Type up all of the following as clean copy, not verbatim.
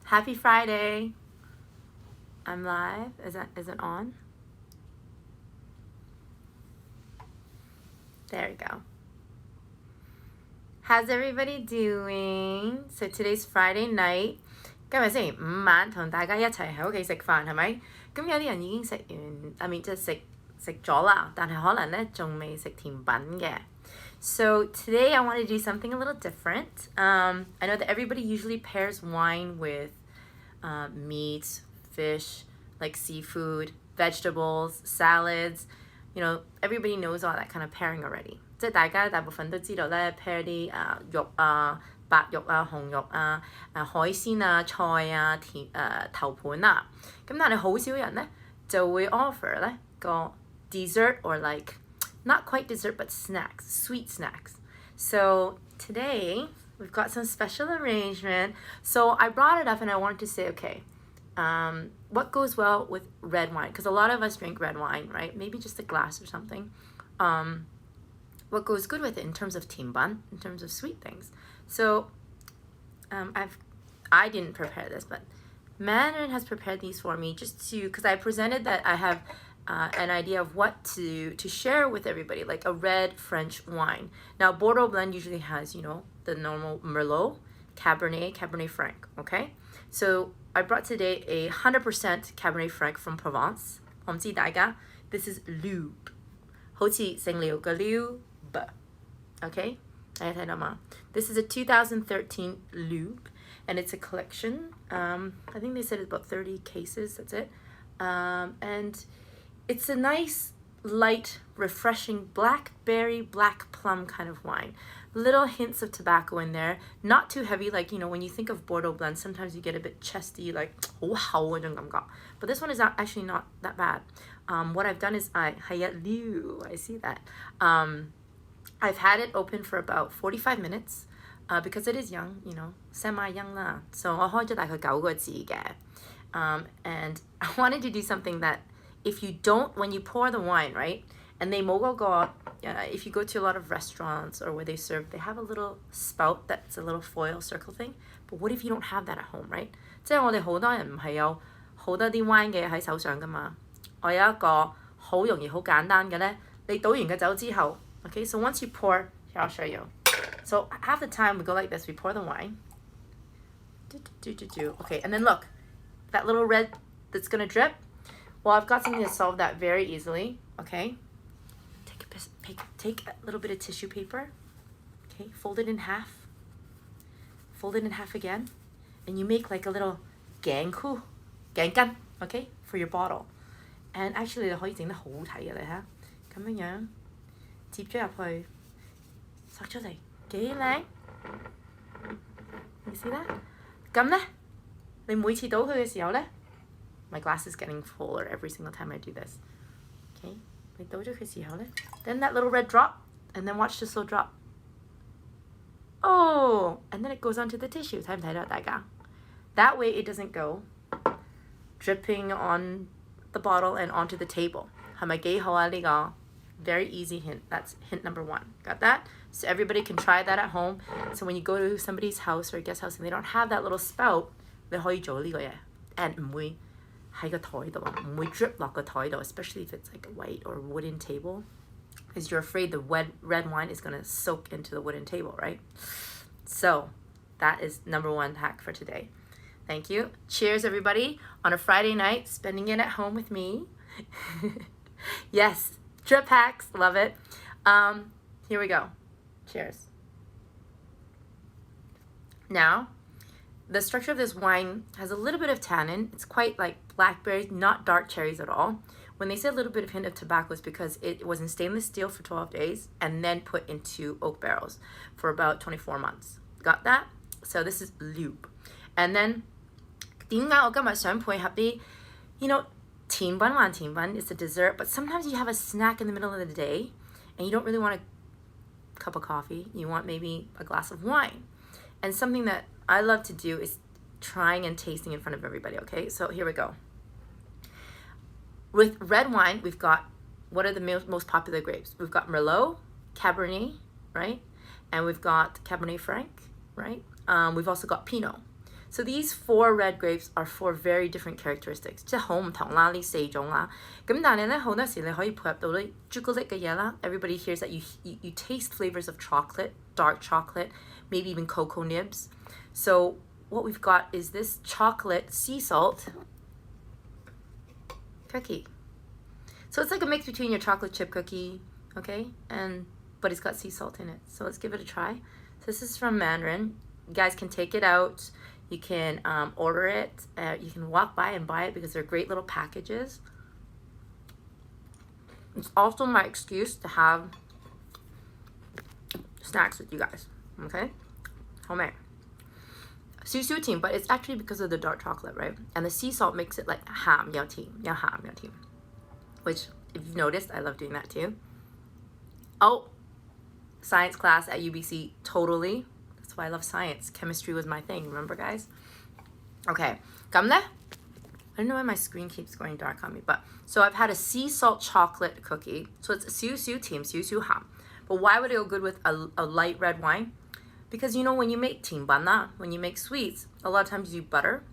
Happy Friday. I'm live. Is it on? There we go. How's everybody doing? So today's Friday night. 今日星期五晚同大家一齊喺屋企食飯係咪？咁有啲人已經食完，即係食咗啦，但係可能咧仲未食甜品嘅。So today I want to do something a little different. I know that everybody usually pairs wine with meat, fish, like seafood, vegetables, salads. You know, everybody knows all that kind of pairing already. 即係大家大部分都知道咧 pair 啲肉啊、白肉啊、紅肉啊、海鮮啊、菜啊、頭盤啊。咁但係好少人咧就會 offer 咧個 dessert or like not quite dessert but snacks, sweet snacks. So today we've got some special arrangement. So I brought it up and I wanted to say, okay, what goes well with red wine? Because a lot of us drink red wine, right? Maybe just a glass or something. What goes good with it in terms of tianban, in terms of sweet things. So I didn't prepare this, but Mandarin has prepared these for me just to, because I presented that I have an idea of what to share with everybody, like a red French wine. Now, Bordeaux blend usually has, you know, the normal Merlot, Cabernet Franc, okay? So I brought today a 100% Cabernet Franc from Provence. 我唔知大家 this is lube. 好似姓廖嘅 lube. Okay? 大家睇到嗎? This is a 2013 lube, and it's a collection. I think they said it's about 30 cases, that's it. And it's a nice, light, refreshing blackberry, black plum kind of wine. Little hints of tobacco in there. Not too heavy, like, you know, when you think of Bordeaux blend, sometimes you get a bit chesty, like, but this one is actually not that bad. What I've done is I see that. I've had it open for about 45 minutes because it is young, you know, semi-young lah. So 我開咗大概9個字嘅. And I wanted to do something that if you don't, when you pour the wine, right, and they if you go to a lot of restaurants or where they serve, they have a little spout that's a little foil circle thing. But what if you don't have that at home, right? 即係我哋好多人唔係有好多啲 wine 嘅喺手上㗎嘛。我有一個好容易好簡單嘅咧，你倒完嘅酒之後 okay, so once you pour, here I'll show you. So half the time we go like this, we pour the wine. Okay, and then look, that little red that's gonna drip. Well, I've got something to solve that very easily. Okay, take a little bit of tissue paper. Okay, fold it in half. Fold it in half again, and you make like a little gang gan, okay, for your bottle. And actually, 你可以整得好睇嘅，你睇，咁樣樣。接咗入去，塞出嚟，幾靚 You see that? 咁咧，你每次倒佢嘅時候咧 my glass is getting fuller every single time I do this. Okay? 你倒咗佢時候咧 then that little red drop, and then watch this little drop. Oh! And then it goes onto the tissue. 睇唔睇到大家? That way it doesn't go dripping on the bottle and onto the table. 係咪幾好啊呢個? Very easy hint. That's hint number 1. Got that? So everybody can try that at home. So when you go to somebody's house or a guest house and they don't have that little spout, 你可以做呢個嘢 and 唔會喺個台度，唔會 drip 落個台度, especially if it's like a white or wooden table, because you're afraid the red wine is going to soak into the wooden table, right? So that is number 1 hack for today. Thank you. Cheers, everybody, on a Friday night, spending it at home with me. Yes. Drip hacks, love it. Here we go. Cheers. Now, the structure of this wine has a little bit of tannin. It's quite like blackberries, not dark cherries at all. When they say a little bit of hint of tobacco, it's because it was in stainless steel for 12 days and then put into oak barrels for about 24 months. Got that? So this is lube. And then, 點解我今日想配合啲, you know, 甜品還甜品 is a dessert, but sometimes you have a snack in the middle of the day and you don't really want a cup of coffee. You want maybe a glass of wine. And something that I love to do is trying and tasting in front of everybody, okay? So here we go. With red wine, we've got, what are the most popular grapes? We've got Merlot, Cabernet, right? And we've got Cabernet Franc, right? We've also got Pinot. So these 4 red grapes are 4 very different characteristics，即係好唔同啦，呢4種啦。咁但係咧好多時你可以配合到啲朱古力嘅嘢啦。Everybody hears that you taste flavors of chocolate, dark chocolate, maybe even cocoa nibs. So what we've got is this chocolate sea salt cookie. So it's like a mix between your chocolate chip cookie, okay, but it's got sea salt in it. So let's give it a try. So this is from Mandarin. You guys can take it out. You can order it. You can walk by and buy it because they're great little packages. It's also my excuse to have snacks with you guys, okay? Homemade. Su team, but it's actually because of the dark chocolate, right? And the sea salt makes it like ham yao team, which if you've noticed, I love doing that too. Oh, science class at UBC, totally. That's why I love science. Chemistry was my thing, remember guys? Okay, I don't know why my screen keeps going dark on me, but so I've had a sea salt chocolate cookie. So it's Su team, Su ham. But why would it go good with a light red wine? Because you know when you make timbana, when you make sweets, a lot of times you butter,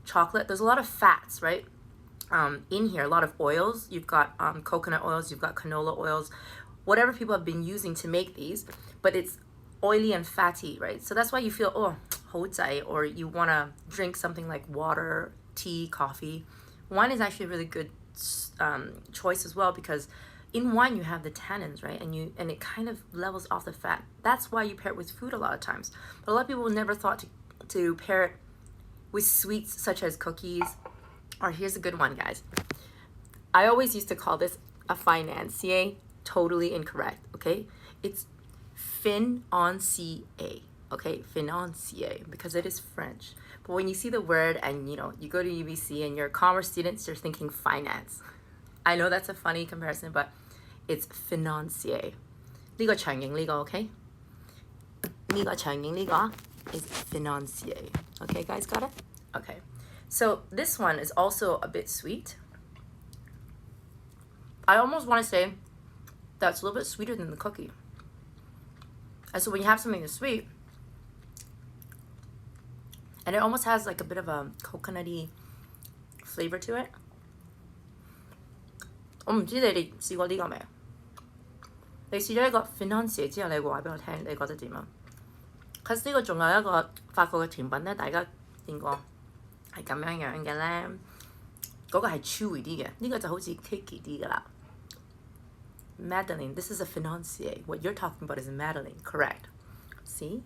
chocolate, there's a lot of fats, right? In here, a lot of oils. You've got coconut oils, you've got canola oils, whatever people have been using to make these, but it's oily and fatty, right? So that's why you feel, oh, 好仔, or you want to drink something like water, tea, coffee. Wine is actually a really good choice as well because in wine you have the tannins, right? And it kind of levels off the fat. That's why you pair it with food a lot of times. But a lot of people never thought to pair it with sweets such as cookies. Or here's a good one, guys. I always used to call this a financier. Totally incorrect, okay? It's financier, okay? Financier, because it is French. But when you see the word and, you know, you go to UBC and you're commerce students, you're thinking finance. I know that's a funny comparison, but it's financier. 呢個長形呢個, okay? 呢個長形呢個 is financier. Okay, guys, got it? Okay. So this one is also a bit sweet. I almost want to say that's a little bit sweeter than the cookie. And so when you have something that's sweet, and it almost has like a bit of a coconutty flavor to it. 我唔知你哋試過呢個未？你試咗一個 financier 之後，你會話俾我聽，你覺得點啊？其實呢個仲有一個法國嘅甜品咧，大家見過係咁樣樣嘅咧，嗰個係 chewy 啲嘅，呢個就好似 cakey 啲㗎啦。Madeleine, this is a financier. What you're talking about is a Madeleine, correct? See?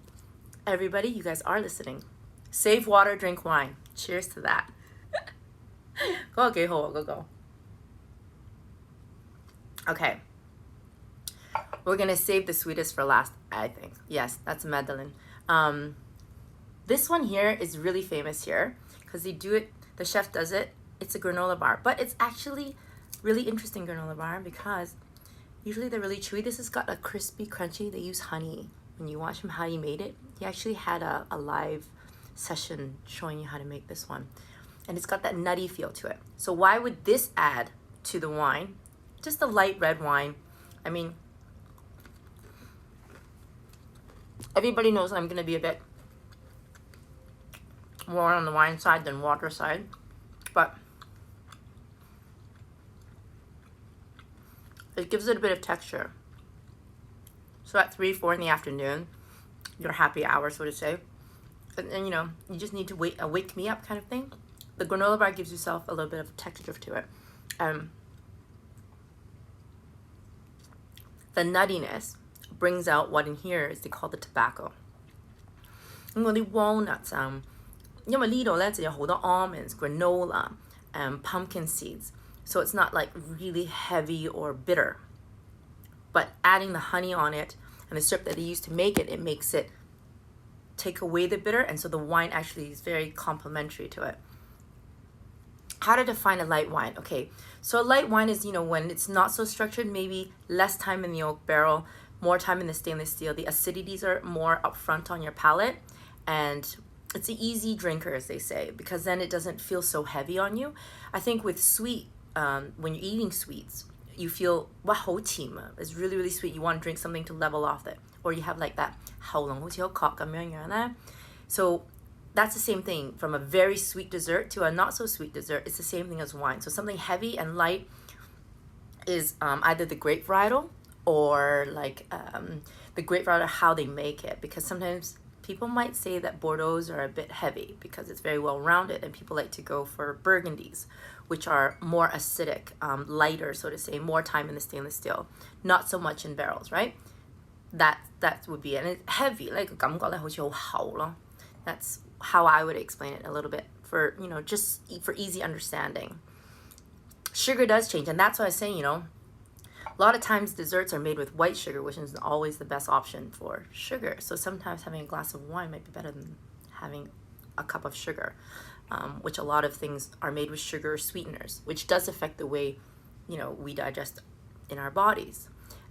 Everybody, you guys are listening. Save water, drink wine. Cheers to that. 嗰個幾好啊，嗰個。Okay. We're going to save the sweetest for last, I think. Yes, that's Madeleine. This one here is really famous here because they do it, the chef does it. It's a granola bar, but it's actually really interesting granola bar because usually they're really chewy. This has got a crispy, crunchy. They use honey. When you watch him how he made it, he actually had a live session showing you how to make this one. And it's got that nutty feel to it. So why would this add to the wine? Just a light red wine. I mean, everybody knows I'm going to be a bit more on the wine side than water side. But it gives it a bit of texture. So at 3, 4 in the afternoon, your happy hour, so to say, and you know, you just need to wake me up kind of thing. The granola bar gives yourself a little bit of texture to it. The nuttiness brings out what in here is they call the tobacco. 咁嗰啲 walnuts 因為呢度咧就有好多 almonds, granola, pumpkin seeds. So it's not like really heavy or bitter. But adding the honey on it and the syrup that they use to make it, it makes it take away the bitter, and so the wine actually is very complementary to it. How to define a light wine? Okay, so a light wine is, you know, when it's not so structured, maybe less time in the oak barrel, more time in the stainless steel. The acidities are more upfront on your palate, and it's an easy drinker, as they say, because then it doesn't feel so heavy on you. I think with sweet, when you're eating sweets, you feel, wow, 好甜啊. It's really, really sweet. You want to drink something to level off it. Or you have like that 喉嚨好似好渴咁樣樣咧. So that's the same thing from a very sweet dessert to a not so sweet dessert. It's the same thing as wine. So something heavy and light is either the grape varietal or like the grape varietal, how they make it, because sometimes people might say that Bordeaux's are a bit heavy because it's very well rounded, and people like to go for Burgundies, which are more acidic, lighter, so to say, more time in the stainless steel, not so much in barrels, right? That would be it. And it's heavy, like 感覺咧好似好厚咯. That's how I would explain it a little bit for, you know, just for easy understanding. Sugar does change, and that's what I was saying, you know, a lot of times desserts are made with white sugar, which is always the best option for sugar. So sometimes having a glass of wine might be better than having a cup of sugar, which a lot of things are made with sugar sweeteners, which does affect the way, you know, we digest in our bodies.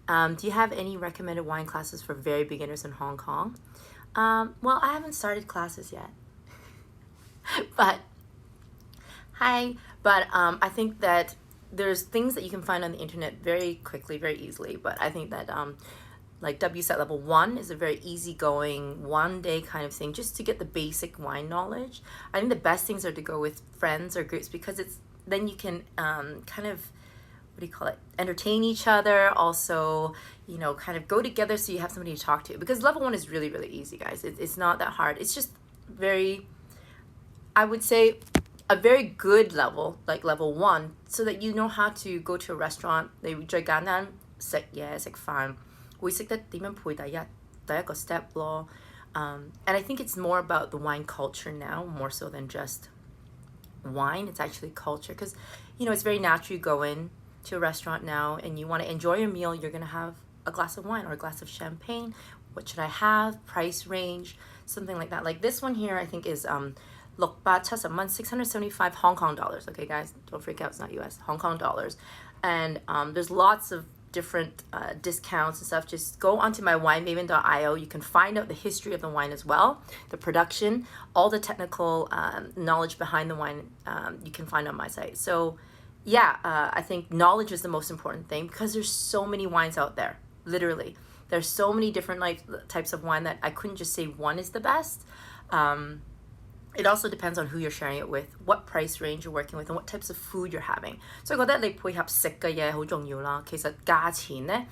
Do you have any recommended wine classes for very beginners in Hong Kong? Well, I haven't started classes yet, but I think that there's things that you can find on the internet very quickly, very easily. But I think that like WSET level 1 is a very easygoing, one-day kind of thing, just to get the basic wine knowledge. I think the best things are to go with friends or groups, because then you can kind of, what do you call it, entertain each other, also, you know, kind of go together so you have somebody to talk to. Because level 1 is really, really easy, guys. It's not that hard. It's just very, I would say, a very good level, like level 1, so that you know how to go to a restaurant. 你最簡單食嘢食飯會識得點樣配第一個 step 咯. And I think it's more about the wine culture now, more so than just wine. It's actually culture, because, you know, it's very natural. You go in to a restaurant now and you want to enjoy your meal, you're going to have a glass of wine or a glass of champagne. What should I have? Price range, something like that. Like this one here, I think is 670 675 Hong Kong dollars. Okay, guys, don't freak out. It's not US. Hong Kong dollars. And there's lots of different discounts and stuff. Just go onto my WineMaven.io. You can find out the history of the wine as well, the production, all the technical knowledge behind the wine you can find on my site. So yeah, I think knowledge is the most important thing, because there's so many wines out there. Literally, there's so many different types of wine that I couldn't just say one is the best. It also depends on who you're sharing it with, what price range you're working with, and what types of food you're having. So 我覺得你配合食嘅嘢好重要啦。其實價錢呢，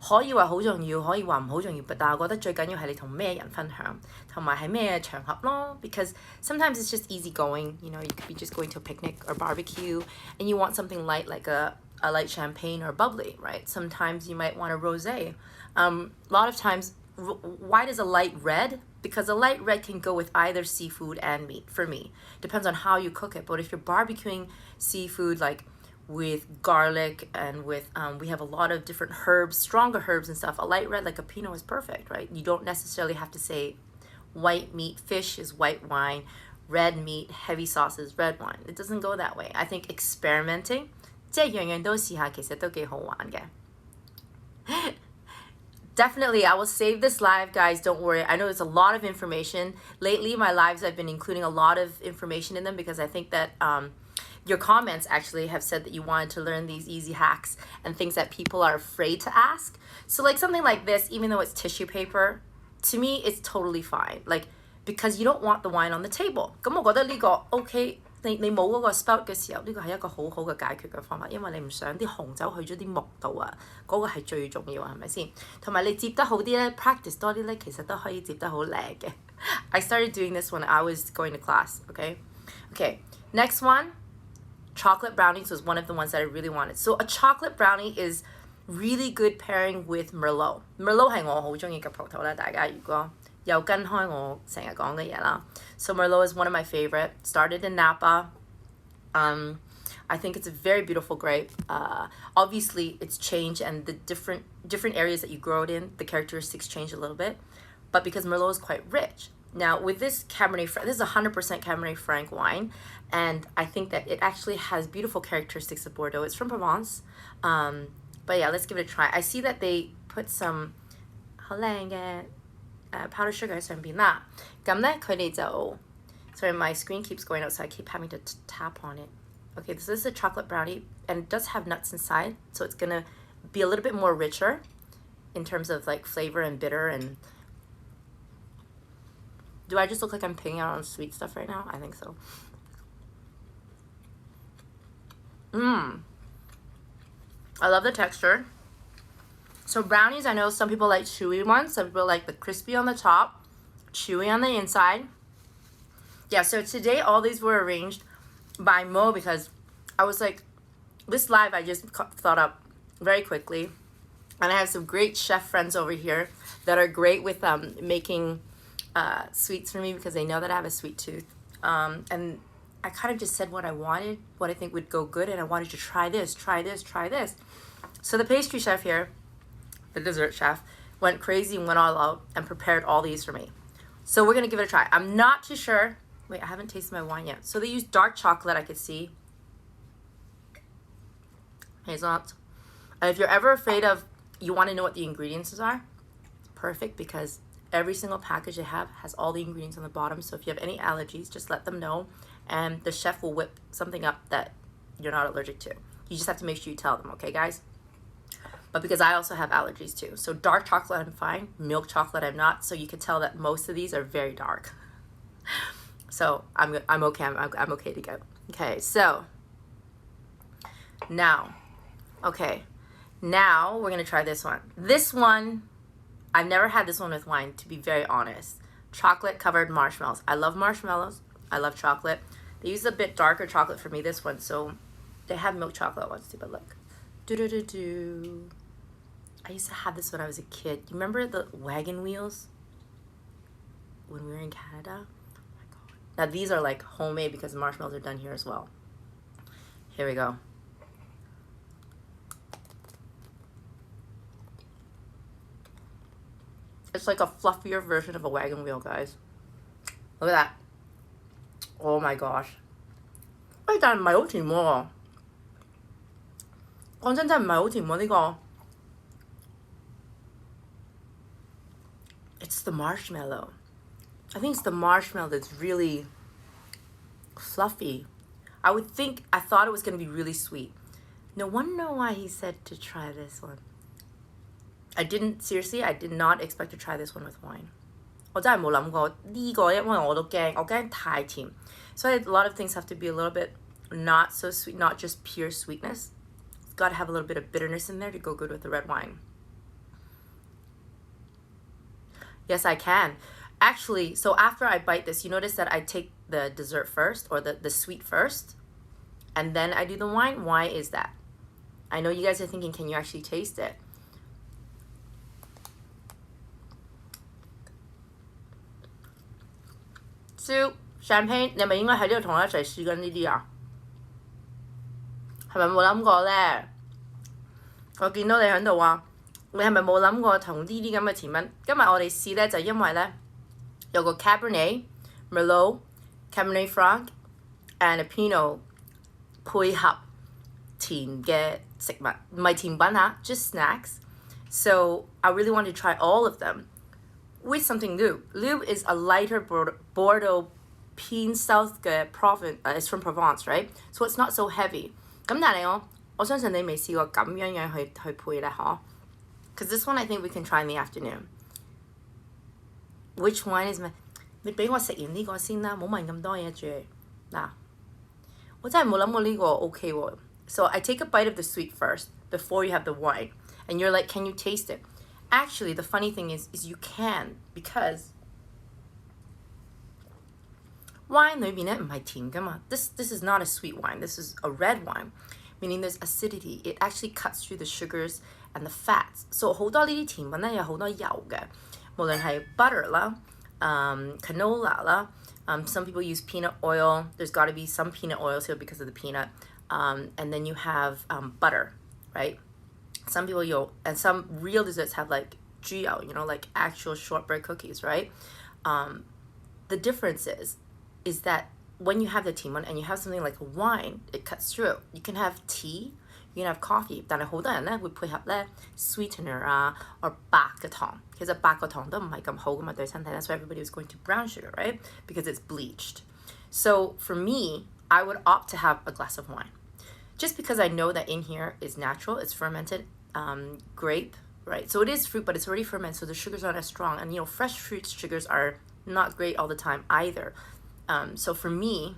可以話好重要，可以話唔好重要，但係我覺得最緊要係你同咩人分享，同埋係咩場合咯。Because sometimes it's just easy going. You know, you could be just going to a picnic or barbecue, and you want something light, like a light champagne or bubbly, right? Sometimes you might want a rosé. A lot of times, why does a light red? Because a light red can go with either seafood and meat, for me. Depends on how you cook it. But if you're barbecuing seafood, like with garlic and with, we have a lot of different herbs, stronger herbs and stuff, a light red like a Pinot is perfect, right? You don't necessarily have to say white meat, fish is white wine, red meat, heavy sauces, red wine. It doesn't go that way. I think experimenting, 即係樣樣都試下，其實都幾好玩嘅。Definitely, I will save this live, guys. Don't worry. I know there's a lot of information. Lately, my lives, I've been including a lot of information in them, because I think that your comments actually have said that you wanted to learn these easy hacks and things that people are afraid to ask. So like something like this, even though it's tissue paper, to me, it's totally fine. Like, because you don't want the wine on the table. 咁我覺得呢個 OK。你冇嗰個 spout 嘅時候，呢個係一個好好嘅解決嘅方法，因為你唔想啲紅酒去咗啲木度啊，嗰個係最重要，係咪先？同埋你接得好啲咧 ，practice 多啲咧，其實都可以接得好靚嘅。I started doing this when I was going to class, okay? Okay, next one, chocolate brownies was one of the ones that I really wanted. So a chocolate brownie is really good pairing with Merlot. Merlot 係我好中意嘅葡萄啦，大家如果有跟開我成日講嘅嘢啦。So Merlot is one of my favorite. Started in Napa. I think it's a very beautiful grape. Obviously, it's changed, and the different areas that you grow it in, the characteristics change a little bit. But because Merlot is quite rich. Now, with this Cabernet Franc, this is 100% Cabernet Franc wine, and I think that it actually has beautiful characteristics of Bordeaux. It's from Provence. But yeah, let's give it a try. I see that they put some 好靚嘅powdered sugar 喺上邊啦。咁咧佢哋就 sorry, my screen keeps going out, so I keep having to tap on it. Okay, so this is a chocolate brownie, and it does have nuts inside, so it's gonna be a little bit more richer in terms of like flavor and bitter, and Do I just look like I'm picking out on sweet stuff right now? I think so. I love the texture. So brownies, I know some people like chewy ones. Some people like the crispy on the top, chewy on the inside. Yeah, so today all these were arranged by Mo because I was like, this live I just thought up very quickly. And I have some great chef friends over here that are great with making sweets for me because they know that I have a sweet tooth. And I kind of just said what I wanted, what I think would go good, and I wanted to try this, try this, try this. So the pastry chef here, the dessert chef, went crazy and went all out and prepared all these for me. So we're going to give it a try. I'm not too sure. Wait, I haven't tasted my wine yet. So they use dark chocolate, I could see. Hazelnuts. And if you're ever afraid of, you want to know what the ingredients are, it's perfect because every single package they have has all the ingredients on the bottom. So if you have any allergies, just let them know. And the chef will whip something up that you're not allergic to. You just have to make sure you tell them, okay, guys? But because I also have allergies too. So dark chocolate, I'm fine. Milk chocolate, I'm not. So you can tell that most of these are very dark. So I'm okay. I'm okay to go. Okay, so now, now we're going to try this one. This one, I've never had this one with wine, to be very honest. Chocolate-covered marshmallows. I love marshmallows. I love chocolate. They use a bit darker chocolate for me, this one. So they have milk chocolate ones too, but look. I used to have this when I was a kid. You remember the wagon wheels when we were in Canada? Oh my God. Now these are like homemade because the marshmallows are done here as well. Here we go. It's like a fluffier version of a wagon wheel, guys. Look at that. Oh my gosh. 喂，但係唔係好甜喎。講真真係唔係好甜喎呢個。It's the marshmallow. I think it's the marshmallow that's really fluffy. I thought it was going to be really sweet. No wonder why he said to try this one. I did not expect to try this one with wine. 我真係冇諗過呢個，因為我都驚，我驚太甜。So a lot of things have to be a little bit not so sweet, not just pure sweetness. It's got to have a little bit of bitterness in there to go good with the red wine. Yes, I can. Actually, so after I bite this, you notice that I take the dessert first, or the sweet first, and then I do the wine. Why is that? I know you guys are thinking, can you actually taste it? So, champagne, 你係咪應該喺呢度同我一齊試緊呢啲啊？係咪冇諗過咧？我見到你喺度話，你係咪冇諗過同呢啲咁嘅甜品？今日我哋試咧就因為咧有個 Cabernet Merlot、Cabernet Franc and a Pinot 配合甜嘅食物，唔係甜品嚇 just snacks. So I really wanted to try all of them with something lube. Lube is a lighter Bordeaux Pine South 嘅 province. It's from Provence, right? So it's not so heavy. 咁但係我相信你未試過咁樣去配咧，嗬？Because this one I think we can try in the afternoon. Which wine is my？ 你俾我食完呢個先啦，冇問咁多嘢住。嗱，我真係冇諗過呢個 OK 喎。So I take a bite of the sweet first before you have the wine. And you're like, can you taste it? Actually, the funny thing is you can, because wine 裏邊咧唔係甜㗎嘛。This is not a sweet wine. This is a red wine, meaning there's acidity. It actually cuts through the sugars and the fats. So 好多呢啲甜品咧有好多油嘅，無論係 butter 啦、canola 啦。Some people use peanut oil. There's got to be some peanut oils here because of the peanut. And then you have butter, right? Some people and some real desserts have like gio, like actual shortbread cookies, right? The difference is that when you have the tea one and you have something like a wine, it cuts through. You can have tea, you can have coffee. 但係好多人咧會配合咧 sweetener 啊 or 白嘅糖。其實白嘅糖都唔係咁好㗎嘛對身體。That's why everybody was going to brown sugar, right? Because it's bleached. So for me, I would opt to have a glass of wine. Just because I know that in here is natural, it's fermented grape, right? So it is fruit, but it's already fermented, so the sugars aren't as strong. And fresh fruit sugars are not great all the time either. So for me,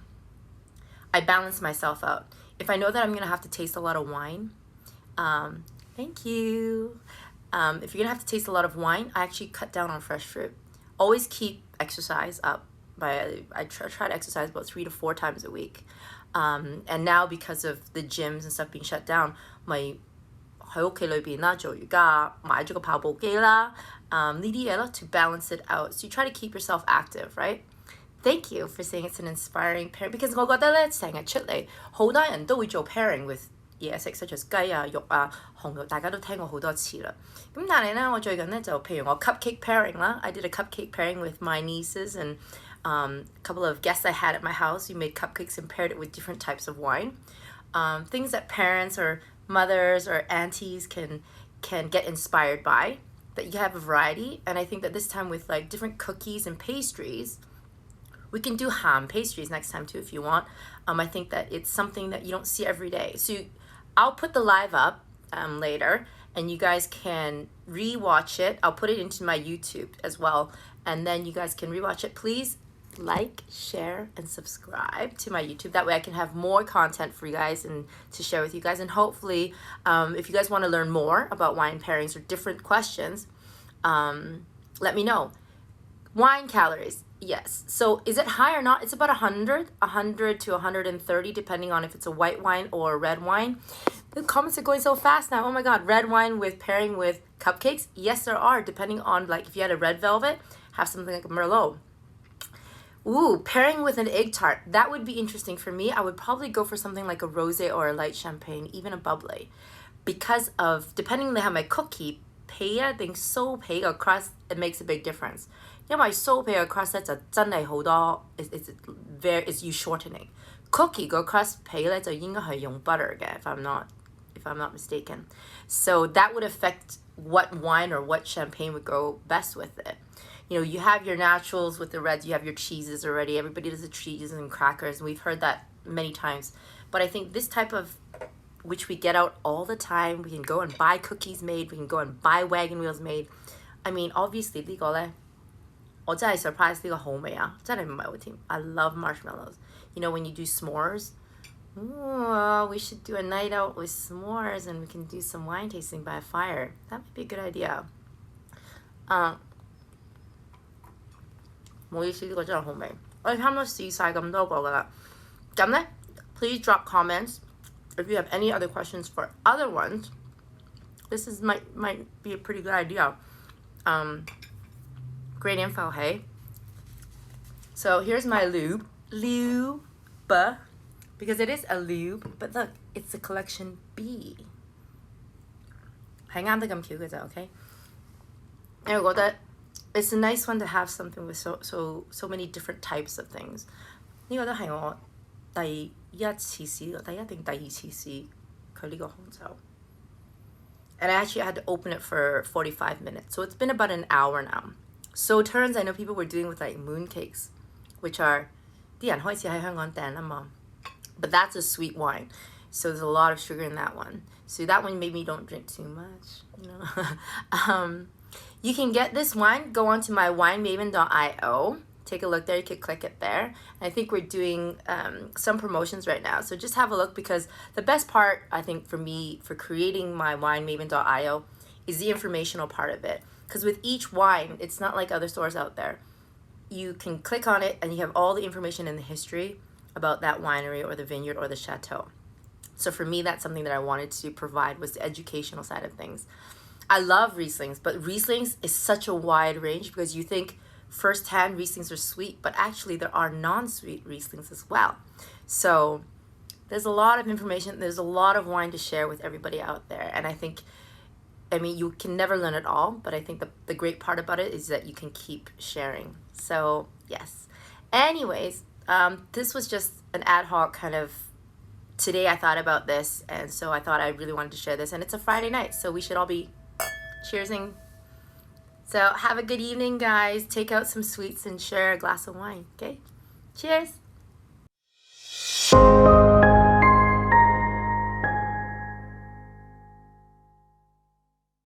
I balance myself out. If I know that I'm gonna have to taste a lot of wine, thank you. If you're gonna have to taste a lot of wine, I actually cut down on fresh fruit. Always keep exercise up. I try to exercise about 3 to 4 times a week. And now because of the gyms and stuff being shut down, 咪喺屋企裏邊啦做瑜伽，買咗個跑步機啦，呢啲嘢咯 to balance it out. So you try to keep yourself active, right? Thank you for saying it's an inspiring pairing because 我覺得咧成日出嚟好多人都會做 pairing with 嘢食 such as 雞啊、肉啊、紅肉，大家都聽過好多次啦。咁但係咧，我最近咧就譬如我 cupcake pairing 啦 I did a cupcake pairing with my nieces and a couple of guests I had at my house. We made cupcakes and paired it with different types of wine. Things that parents or mothers or aunties can get inspired by, that you have a variety. And I think that this time with like different cookies and pastries, we can do ham pastries next time too if you want. I think that it's something that you don't see every day. So I'll put the live up later and you guys can re-watch it. I'll put it into my YouTube as well. And then you guys can re-watch it. Please like, share, and subscribe to my YouTube. That way I can have more content for you guys and to share with you guys. And hopefully, if you guys want to learn more about wine pairings or different questions, let me know. Wine calories, yes. So is it high or not? It's about 100 to 130, depending on if it's a white wine or a red wine. The comments are going so fast now. Oh my God, red wine with pairing with cupcakes? Yes, there are, depending on like if you had a red velvet, have something like a Merlot. Ooh, pairing with an egg tart. That would be interesting for me. I would probably go for something like a rosé or a light champagne, even a bubbly. Because of, depending on how my cookie, 皮一定酥皮個 crust, it makes a big difference. 因為酥皮個 crust 咧就真係好多 it's you shortening. Cookie 個 crust 皮咧就應該係用 butter 嘅 if I'm not mistaken. So that would affect what wine or what champagne would go best with it. You know, you have your naturals with the reds, you have your cheeses already. Everybody does the cheeses and crackers, and we've heard that many times. But I think this type of, which we get out all the time, we can go and buy cookies made, we can go and buy wagon wheels made. I mean, obviously, 呢個呢，我真係 surprised 呢個好味啊，真係唔係好甜。I love marshmallows. You know, when you do s'mores, ooh, we should do a night out with s'mores and we can do some wine tasting by a fire. That might be a good idea. 唔好意思，呢個真係好味。我哋差唔多試晒咁多個㗎啦。咁呢 please drop comments if you have any other questions for other ones. This might be a pretty good idea. Great info, hey? So here's my lube, because it is a lube, but look, it's a collection B. 係啱得咁巧嘅啫 ，OK？ 因為我覺得 it's a nice one to have something with so many different types of things. 呢個都係我第一次試，第一定第二次試佢呢個紅酒。And I actually had to open it for 45 minutes. So it's been about an hour now. Sauternes, I know people were doing with like mooncakes, which are 啲人開始喺香港訂啊嘛。But that's a sweet wine. So there's a lot of sugar in that one. So that one maybe don't drink too much, you know. You can get this wine, go onto my WineMaven.io. Take a look there, you can click it there. And I think we're doing some promotions right now. So just have a look, because the best part, I think, for me, for creating my WineMaven.io is the informational part of it. Because with each wine, it's not like other stores out there. You can click on it and you have all the information in the history about that winery or the vineyard or the chateau. So for me, that's something that I wanted to provide, was the educational side of things. I love Rieslings, but Rieslings is such a wide range, because you think firsthand Rieslings are sweet, but actually there are non-sweet Rieslings as well. So there's a lot of information, there's a lot of wine to share with everybody out there. And I think, I mean, you can never learn it all, but I think the great part about it is that you can keep sharing. So yes. Anyways, this was just an ad hoc kind of, today I thought about this, and so I thought I really wanted to share this, and it's a Friday night, so we should all be cheersing. So have a good evening, guys. Take out some sweets and share a glass of wine, okay? Cheers.